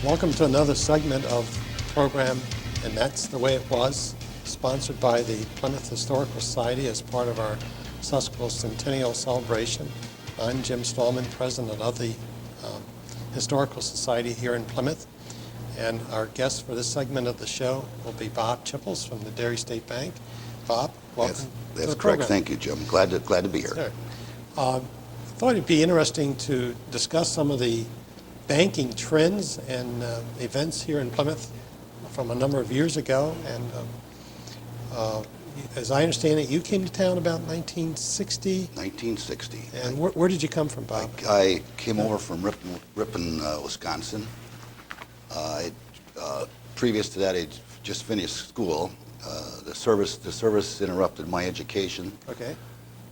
Welcome to another segment of the program, and That's the Way It Was, sponsored by the Plymouth Historical Society as part of our Susquehanna Centennial Celebration. I'm Jim Stallman, president of the Historical Society here in Plymouth, and our guest for this segment of the show will be Bob Chiples from the Dairy State Bank. Bob, welcome. That's correct. Thank you, Jim. Glad to be here. Sure. I thought it'd be interesting to discuss some of the banking trends and events here in Plymouth from a number of years ago. And as I understand it, you came to town about 1960. 1960. And where did you come from, Bob? I came over from Ripon, Wisconsin. Previous to that, I just finished school. The service interrupted my education. Okay.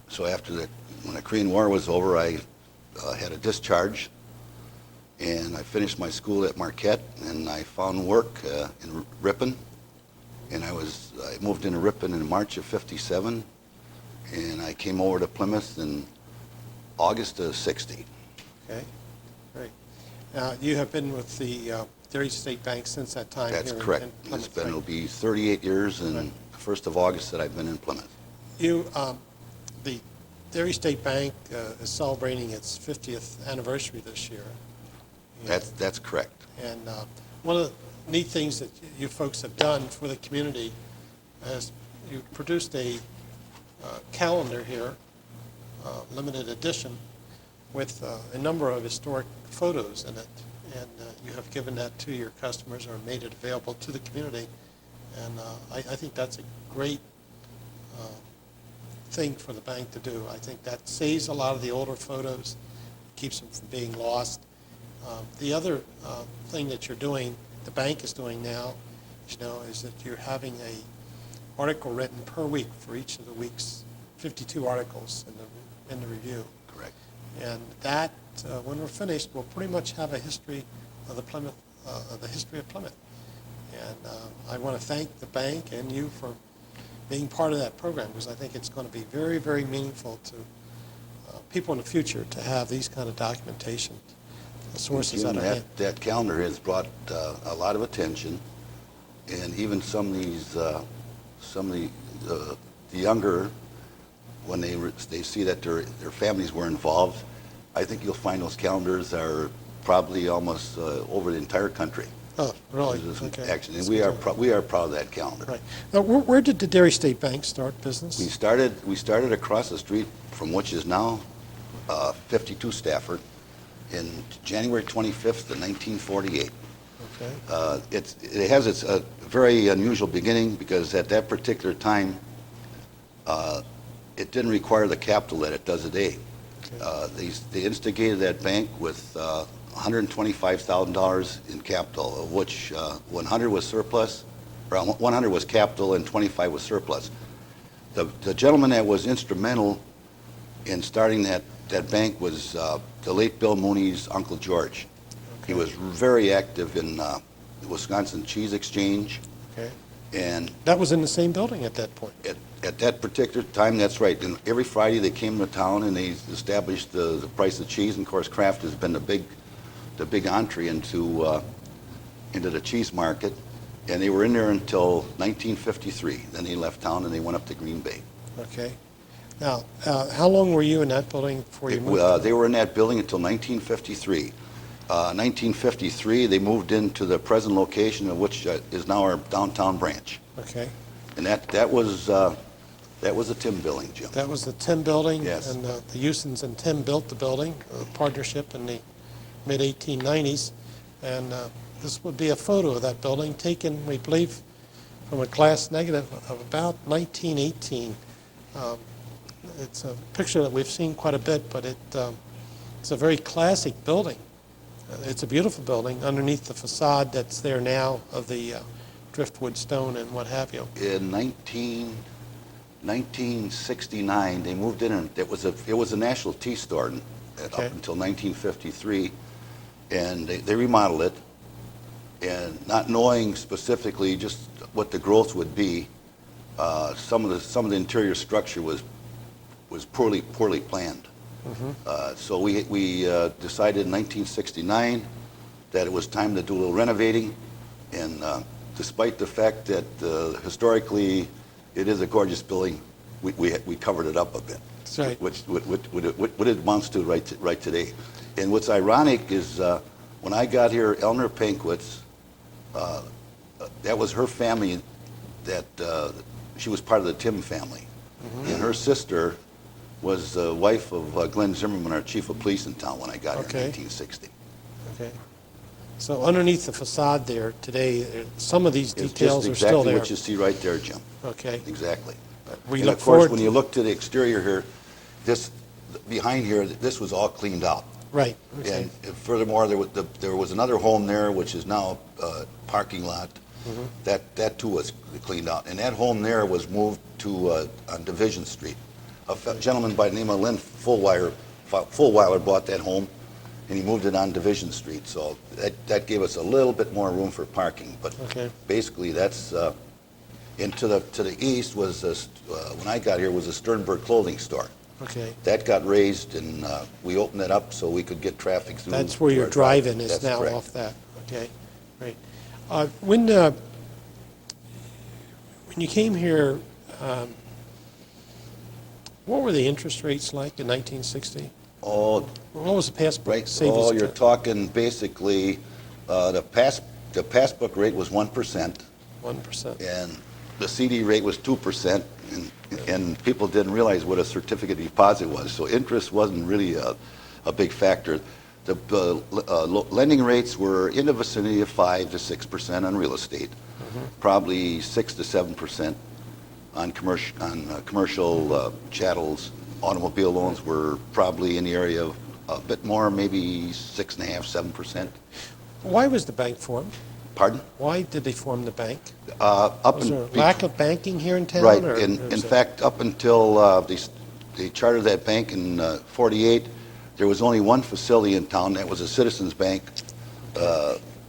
So when the Korean War was over, I had a discharge, and I finished my school at Marquette, and I found work in Ripon, and I moved into Ripon in March of '57, and I came over to Plymouth in August of '60. Okay, great. Now you have been with the Dairy State Bank since that time. That's here correct. In Plymouth, It'll be 38 years and right. the 1st of August that I've been in Plymouth. The Dairy State Bank is celebrating its 50th anniversary this year. That's correct. And one of the neat things that you folks have done for the community is you produced a calendar here, limited edition, with a number of historic photos in it. And you have given that to your customers or made it available to the community. And I think that's a great thing for the bank to do. I think that saves a lot of the older photos, keeps them from being lost. The other thing that you're doing, the bank is doing now, is that you're having an article written per week for each of the week's 52 articles in the review. Correct. And that, when we're finished, we'll pretty much have a history of the history of Plymouth. And I want to thank the bank and you for being part of that program, because I think it's going to be very, very meaningful to people in the future to have these kind of documentation sources at our hand. That calendar has brought a lot of attention, and even some of the younger, when they see that their families were involved, I think you'll find those calendars are probably almost over the entire country. Oh, really? Okay. Actually, and we are proud of that calendar. Right. Now, where did the Dairy State Bank start business? We started across the street from which is now 52 Stafford in January 25th of 1948. Okay. It has its very unusual beginning, because at that particular time, it didn't require the capital that it does today. Okay. They instigated that bank with $125,000 in capital, of which 100 was surplus, or 100 was capital and 25 was surplus. The gentleman that was instrumental in starting that bank was the late Bill Mooney's Uncle George. Okay. He was very active in the Wisconsin Cheese Exchange. Okay. And that was in the same building at that point. At that particular time, that's right. And every Friday they came to town and they established the price of cheese. And of course, Kraft has been the big entree into the cheese market. And they were in there until 1953. Then they left town and they went up to Green Bay. Okay. Now, how long were you in that building before you moved? They were in that building until 1953. 1953, they moved into the present location of which is now our downtown branch. Okay. And that was the Tim building, Jim. That was the Tim building. Yes. And the Houstons and Tim built the building, a partnership in the mid-1890s. And this would be a photo of that building taken, we believe, from a glass negative of about 1918. It's a picture that we've seen quite a bit, but it's a very classic building. It's a beautiful building underneath the facade that's there now of the driftwood stone and what have you. In 1969, they moved in, and it was a National Tea store up until 1953, and they remodeled it, and not knowing specifically just what the growth would be, some of the interior structure was poorly planned. Mm-hmm. So we decided in 1969 that it was time to do a little renovating, and despite the fact that historically it is a gorgeous building, we covered it up a bit. That's right. Which what it amounts to right today. And what's ironic is when I got here, Eleanor Pankwitz, that was her family, that she was part of the Tim family. Mm-hmm. And her sister was the wife of Glenn Zimmerman, our chief of police in town when I got here in 1960. Okay. So underneath the facade there today, some of these It's details just are still exactly there. what you see right there, Jim. Okay. Exactly. We and look of course, forward when you look to the exterior here, this behind here, this was all cleaned out. Right. Okay. And furthermore, there was another home there, which is now a parking lot. Mm-hmm. That too was cleaned out. And that home there was moved to on Division Street. A gentleman by the name of Lynn Fullweiler bought that home, and he moved it on Division Street. So that gave us a little bit more room for parking. But basically, that's and to the east was when I got here was a Sternberg clothing store. Okay. That got raised, and we opened it up so we could get traffic through. That's where your drive-in is now correct. off that. Okay. Great. When you came here, what were the interest rates like in 1960? Oh, What was the passbook right. savings Oh, you're account? talking basically the passbook rate was 1%. 1%. And the CD rate was 2%, and people didn't realize what a certificate of deposit was. So interest wasn't really a big factor. The lending rates were in the vicinity of 5 to 6% on real estate, probably 6 to 7% on commercial chattels. Automobile loans were probably in the area of a bit more, maybe 6.5%, 7%. Why was the bank formed? Pardon? Why did they form the bank? Was there a lack of banking here in town? Right. Or In fact, up until they chartered that bank in '48, there was only one facility in town. That was a Citizens Bank,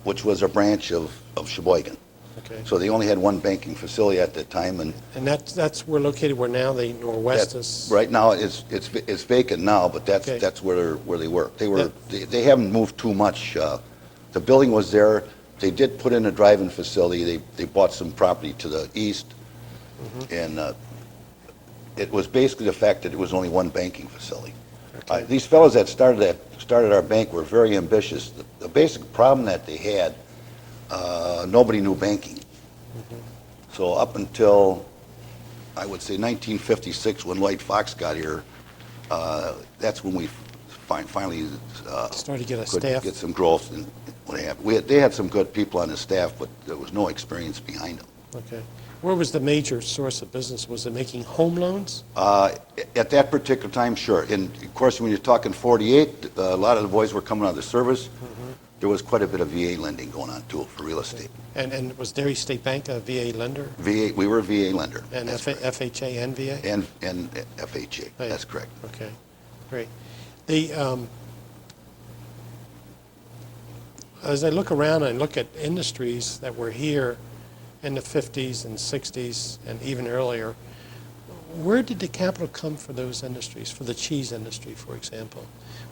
which was a branch of Sheboygan. Okay. So they only had one banking facility at that time, and that's we're located where now the Norwest is. right now it's vacant now, but that's where they were. They haven't moved too much. The building was there. They did put in a drive-in facility. They bought some property to the east, and it was basically the fact that it was only one banking facility. Okay. These fellows that started our bank were very ambitious. The basic problem that they had, nobody knew banking. So up until, I would say, 1956, when Lloyd Fox got here, that's when we finally Started to get a could staff. get some growth in what happened. They had some good people on the staff, but there was no experience behind them. Okay. Where was the major source of business? Was it making home loans? At that particular time, sure. And of course, when you're talking '48, a lot of the boys were coming out of the service. There was quite a bit of VA lending going on too for real estate. And was Derry State Bank a VA lender? VA, we were a VA lender. And That's correct. FHA and VA? And FHA. Oh, yeah. That's correct. Okay, great. As I look around and look at industries that were here in the 50s and 60s and even earlier, where did the capital come for those industries, for the cheese industry, for example?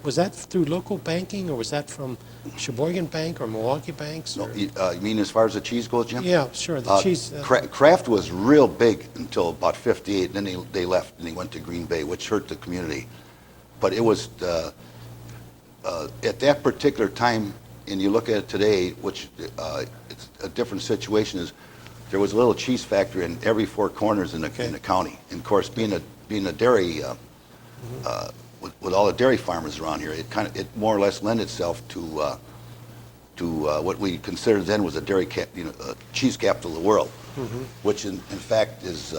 Was that through local banking, or was that from Sheboygan Bank or Milwaukee Banks? No, Or? you mean as far as the cheese goes, Jim? Yeah, sure, the cheese. Kraft was real big until about '58, and then they left and they went to Green Bay, which hurt the community. But it was at that particular time, and you look at it today, which it's a different situation, is there was a little cheese factory in every four corners in the county. And of course, being a dairy, with all the dairy farmers around here, it more or less lent itself to what we considered then was a cheese capital of the world, which in fact is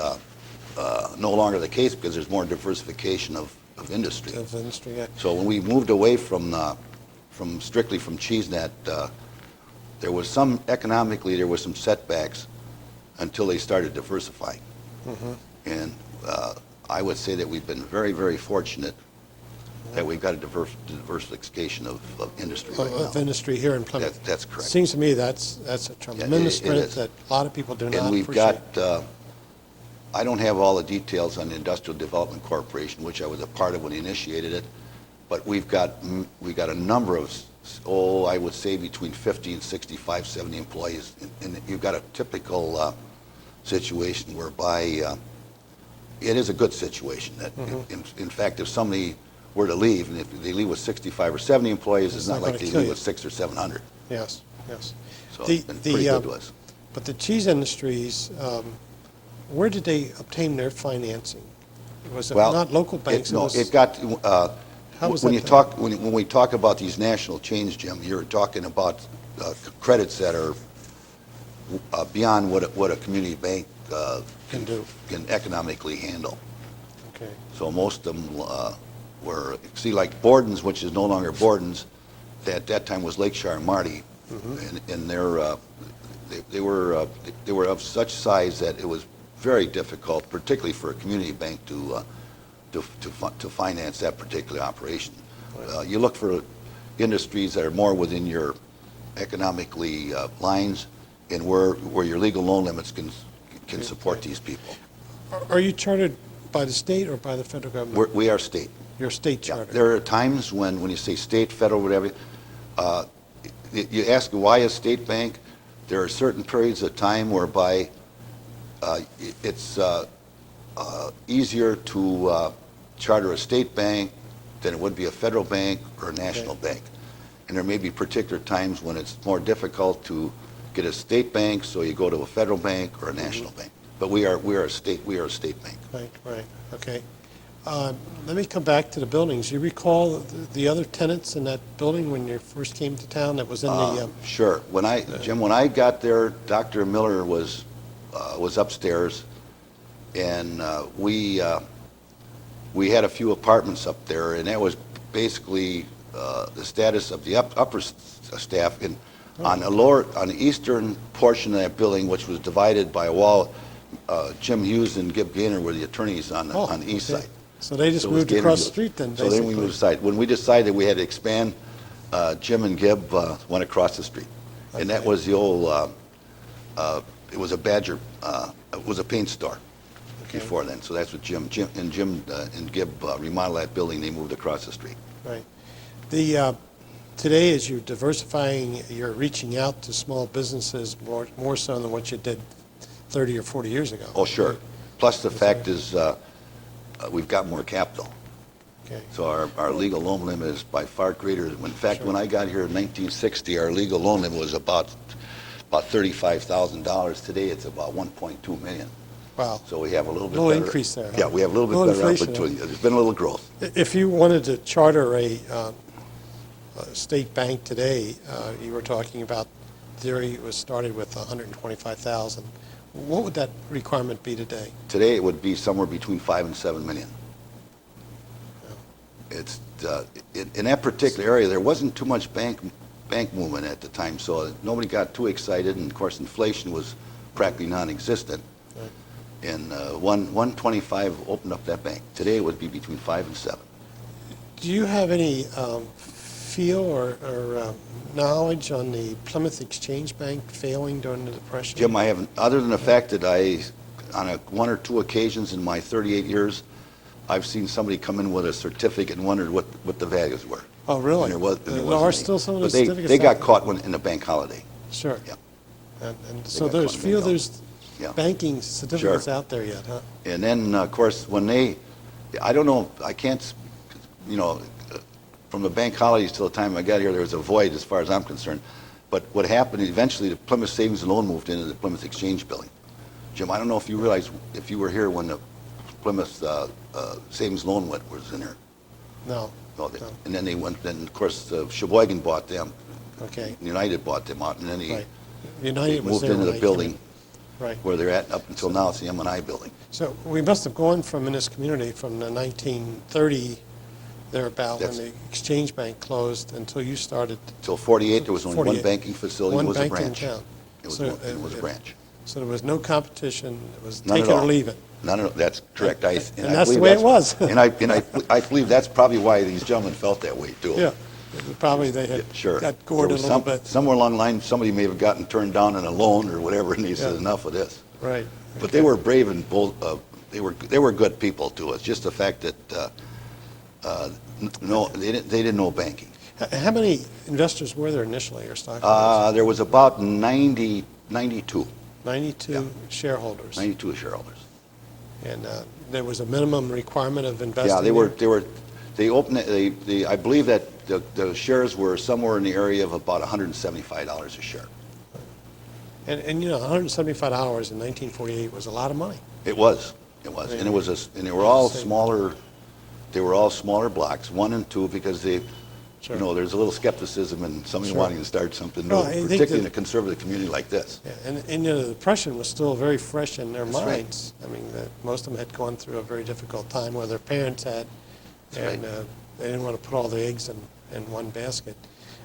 no longer the case because there's more diversification of industry. Of industry, yeah. So when we moved away from strictly from cheese net, there was some economically there was some setbacks until they started diversifying. And I would say that we've been very, very fortunate that we've got a diversification of industry right now. Of industry here in Plymouth. That's correct. Seems to me that's a tremendous it strength is. that a lot of people do not And we've appreciate. got, I don't have all the details on the Industrial Development Corporation, which I was a part of when he initiated it, but we've got a number of I would say between 50 and 65, 70 employees. And you've got a typical situation whereby it is a good situation. That in fact, if somebody were to leave, and if they leave with 65 or 70 employees, it's not like they leave with 600 or 700. Yes, yes. So it's been pretty good to us. But the cheese industries, where did they obtain their financing? Was it not local banks? No, it got, How was when that you done? talk, when we talk about these national chains, Jim, you're talking about credits that are beyond what a community bank can economically handle. Okay. So most of them were, see, like Borden's, which is no longer Borden's, at that time was Lakeshire and Marty, and they were of such size that it was very difficult, particularly for a community bank to finance that particular operation. You look for industries that are more within your economically lines and where your legal loan limits can support these people. Are you chartered by the state or by the federal government? We are state. You're state Yeah, chartered. there are times when you say state, federal, whatever, you ask why a state bank, there are certain periods of time whereby it's easier to charter a state bank than it would be a federal bank or a national bank. And there may be particular times when it's more difficult to get a state bank, so you go to a federal bank or a national bank. But we are a state bank. Right, okay. Let me come back to the buildings. You recall the other tenants in that building when you first came to town that was in the... Sure. Jim, when I got there, Dr. Miller was upstairs, and we had a few apartments up there, and that was basically the status of the upper staff. On the eastern portion of that building, which was divided by a wall, Jim Hughes and Gib Gaynor were the attorneys on the east side. So they just moved across the street then, basically. So then we moved aside. When we decided we had to expand, Jim and Gib went across the street. Okay. And that was the old, it was a Badger, it was a paint store before then. So that's what Jim and Gib remodeled that building. They moved across the street. Right. Today, as you're diversifying, you're reaching out to small businesses more so than what you did 30 or 40 years ago. Oh, sure. Plus the fact is we've got more capital. Okay. So our legal loan limit is by far greater. In fact, when I got here in 1960, our legal loan limit was about $35,000. Today, it's about $1.2 million. Wow. So we have a little bit better increase there. Huh? Yeah, we have a little bit better opportunity. There's been a little growth. If you wanted to charter a state bank today, you were talking about theory was started with $125,000. What would that requirement be today? Today it would be somewhere between 5 and 7 million. Yeah. It's in that particular area there wasn't too much bank movement at the time, so nobody got too excited, and of course inflation was practically non-existent. Right. And 125 opened up that bank. Today it would be between 5 and 7. Do you have any feel or knowledge on the Plymouth Exchange Bank failing during the Depression? Jim, I haven't, other than the fact that on one or two occasions in my 38 years, I've seen somebody come in with a certificate and wondered what the values were. Oh, really? There are still some of the certificates. They got caught in a bank holiday. There's Yeah. banking certificates out there yet, huh? And then, of course, I don't know, I can't, from the bank holidays till the time I got here, there was a void as far as I'm concerned. But what happened, eventually the Plymouth Savings and Loan moved into the Plymouth Exchange building. Jim, I don't know if you realize, if you were here when the Plymouth Savings Loan was in there. No. And then of course, Sheboygan bought them. Okay. United bought them out, and then they moved into the building right. where they're at up until now. It's the M&I building. So we must have gone from, in this community, from the 1930 thereabout when the Exchange Bank closed until you started. Until 48, there was only one banking facility. It was a branch. In town. It was a branch. So there was no competition. It was None take it or leave it. None at all. That's correct. And that's the way it was. And I believe that's probably why these gentlemen felt that way too. Yeah. Probably they had got gored a little bit. Somewhere along the line, somebody may have gotten turned down in a loan or whatever, and they said, enough of this. Right. But they were brave and bold. They were good people too. It's just the fact that they didn't know banking. How many investors were there initially, or stockholders? There was about 92 92 yeah. shareholders. 92 shareholders. And there was a minimum requirement of investing Yeah, there? they opened it, I believe that the shares were somewhere in the area of about $175 a share. And you know, $175 in 1948 was a lot of money. It was, and it was, and they were all smaller. They were all smaller blocks, 1 and 2, because they, Sure. you know, there's a little skepticism in somebody Sure. wanting to start something new, Well, I think particularly in that- a conservative community like this. Yeah, and you know, the Depression was still very fresh in their That's right. minds. I mean, most of them had gone through a very difficult time, where their parents had, That's and right. they didn't want to put all the eggs in one basket.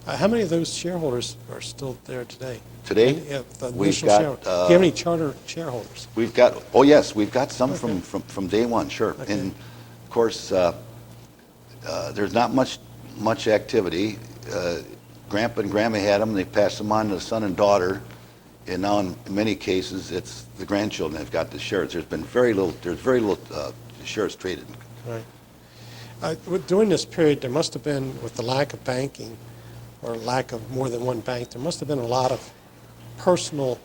How many of those shareholders are still there today? Today, Yeah, the we've initial got, shareholders. Do you have any charter shareholders? We've got, oh yes, we've got some Okay. from day one, sure. Okay. And of course, there's not much activity. Grandpa and Grandma had them, they passed them on to the son and daughter, and now in many cases, it's the grandchildren that have got the shares. There's very little shares traded. Right. During this period, there must have been, with the lack of banking, or lack of more than one bank, there must have been a lot of personal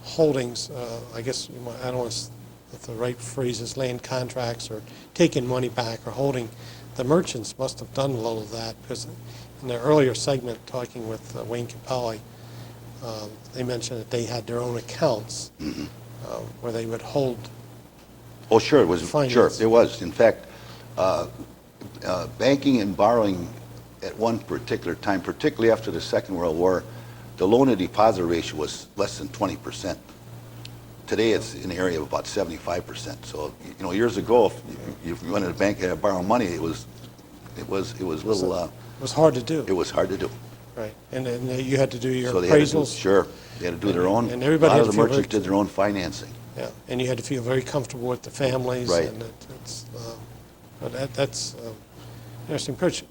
holdings. I guess, I don't know if the right phrase is land contracts, or taking money back, or holding. The merchants must have done a little of that, because in the earlier segment, talking with Wayne Capelli, they mentioned that they had their own accounts where they would hold. Oh, sure, it was. Finance. Sure, it was. In fact, banking and borrowing at one particular time, particularly after the Second World War, the loan-to-deposit ratio was less than 20%. Today, it's in the area of about 75%. So, you know, years ago, if you went to the bank and borrow money, it was little. It was hard to do. It was hard to do. Right. And then you had to do your So they had to do, appraisals. sure, they had to do their own. And everybody a lot had of to the feel merchants very- did their own financing. Yeah, and you had to feel very comfortable with the families. Right. And that's interesting approach.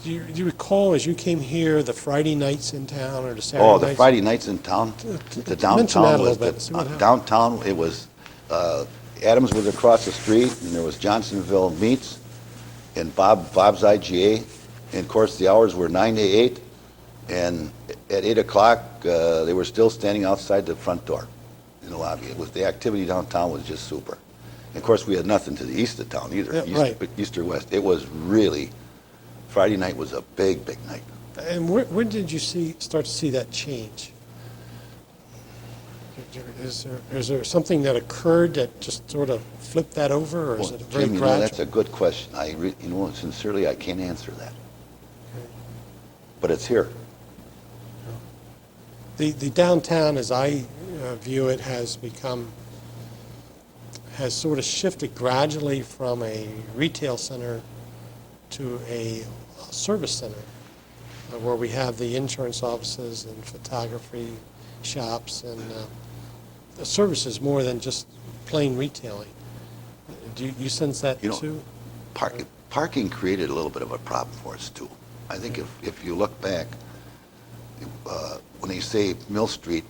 Do you recall, as you came here, the Friday nights in town, or the Saturday nights? Oh, the Friday nights in town, the mention that a downtown little was, bit, see what happened. downtown, it was, Adams was across the street, and there was Johnsonville Meats, and Bob's IGA, and of course, the hours were 9 to 8, and at 8 o'clock, they were still standing outside the front door in the lobby. It was, the activity downtown was just super. And of course, we had nothing to the east of town either, Yeah, right. east or west. It was really, Friday night was a big night. And when did you start to see that change? Is there something that occurred that just sort of flipped that over, or is Well, it very Jim, you know, gradual? that's a good question. You know, sincerely, I can't answer that. But it's here. The downtown, as I view it, has sort of shifted gradually from a retail center to a service center, where we have the insurance offices and photography shops and the services more than just plain retailing. Do you sense that You know, too? Parking created a little bit of a problem for us, too. I think if you look back, when they say Mill Street,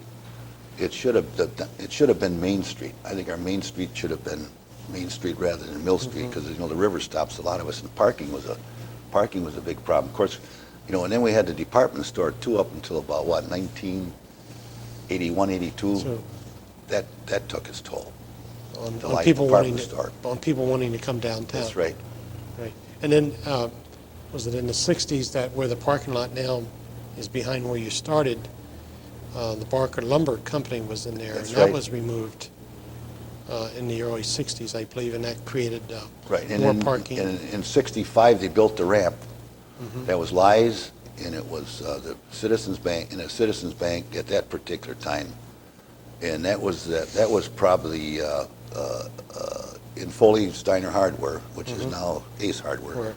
it should have been Main Street. I think our Main Street should have been Main Street rather than Mill Street, because, you know, the river stops a lot of us, and parking was a big problem. Of course, you know, and then we had the department store, too, up until about, what, 1981, 82? Sure. That took its toll. On the light people wanting department store. on people wanting to come downtown. That's right. Right. And then, was it in the 60s that where the parking lot now is behind where you started, the Barker Lumber Company was in there. That's and that right. was removed in the early 60s, I believe, and that created Right, and more in, parking. in '65, they built the ramp. That was Lies, and it was the Citizens Bank, and a Citizens Bank at that particular time. And that was probably in Foley Steiner Hardware, which is now Ace Hardware. Where-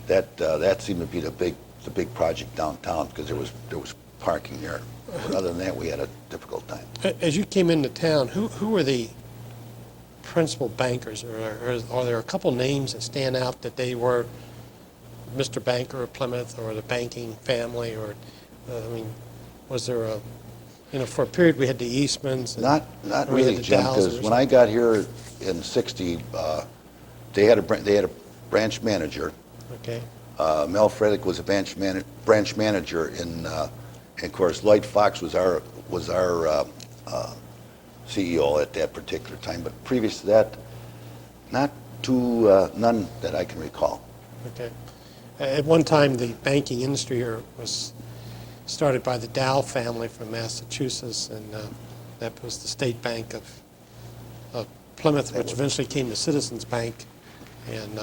That seemed to be the big project downtown, because there was parking there. But other than that, we had a difficult time. As you came into town, who were the principal bankers? Or are there a couple names that stand out that they were Mr. Banker of Plymouth, or the banking family? Or, I mean, was there a, you know, for a period we had the Eastmans. And Not we had really, the Jim, Dowsers. because when I got here in '60, they had a branch manager. Okay. Mel Frederick was a branch manager, and of course Lloyd Fox was our CEO at that particular time. But previous to that, none that I can recall. Okay. At one time, the banking industry here was started by the Dow family from Massachusetts, and that was the State Bank of Plymouth, which eventually became the Citizens Bank, and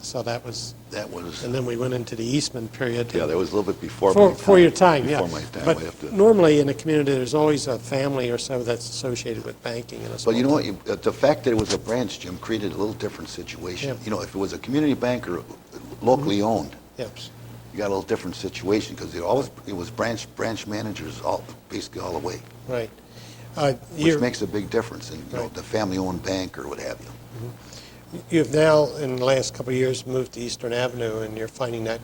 so that was. And then we went into the Eastman period. Yeah, that was a little bit before my time. For your time, yeah. Before my time, but I have to. Normally in a community, there's always a family or so that's associated with banking in a small But you know town. what? The fact that it was a branch, Jim, created a little different situation. Yeah. You know, if it was a community bank or locally owned, Yes. you got a little different situation because it was branch managers basically all the way, Right. which makes a big difference in Right. the family-owned bank or what have you. You've now, in the last couple of years, moved to Eastern Avenue, and you're finding that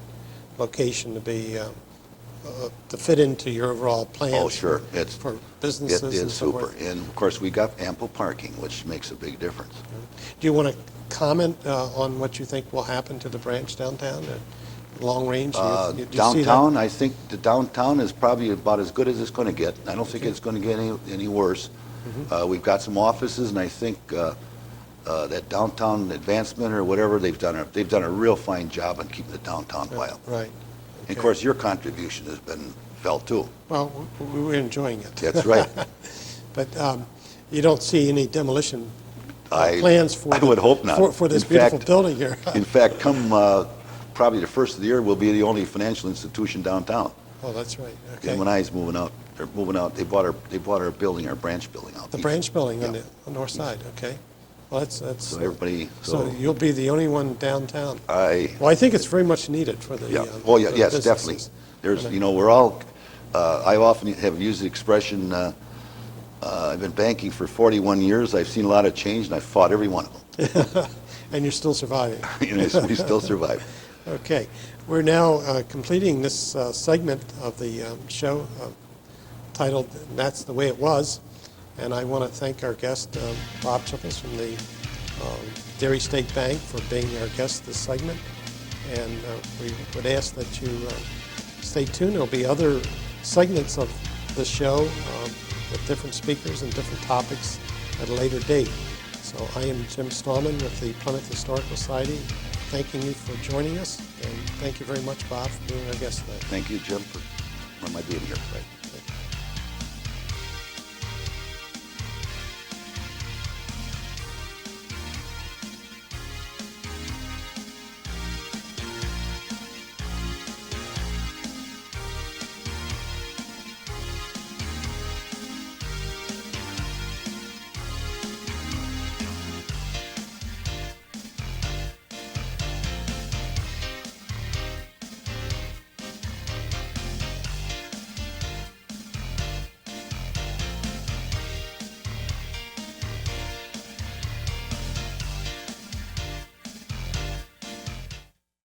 location to be to fit into your overall plans. Oh, sure. For It businesses and is so super. forth. And of course, we got ample parking, which makes a big difference. Do you want to comment on what you think will happen to the branch downtown, long range? Do you see that? Downtown, I think the downtown is probably about as good as it's going to get. I don't think it's going to get any worse. We've got some offices, and I think that downtown advancement or whatever, they've done a real fine job on keeping the downtown wild. Right. And of course, your contribution has been felt too. Well, we're enjoying it. That's right. But you don't see any demolition I plans for I would hope not. for this In beautiful fact- building here. In fact, come probably the first of the year, we'll be the only financial institution downtown. Oh, that's right. Okay. M&I's moving out. They're moving out. They bought our building, our branch building out. The branch building on Yeah. the north side, okay. Well, that's, So everybody, so you'll be the only one downtown. I, Well, I think it's very much needed for the yeah, for yes, the definitely. businesses. There's, we're all, I often have used the expression, I've been banking for 41 years. I've seen a lot of change, and I've fought every one of them. And you're still surviving. We still survive. Okay. We're now completing this segment of the show titled That's the Way It Was. And I want to thank our guest, Bob Chiples from the Dairy State Bank, for being our guest this segment. And we would ask that you stay tuned. There'll be other segments of the show with different speakers and different topics at a later date. So I am Jim Stallman with the Plymouth Historical Society, thanking you for joining us. And thank you very much, Bob, for being our guest today. Thank you, Jim, for my being here.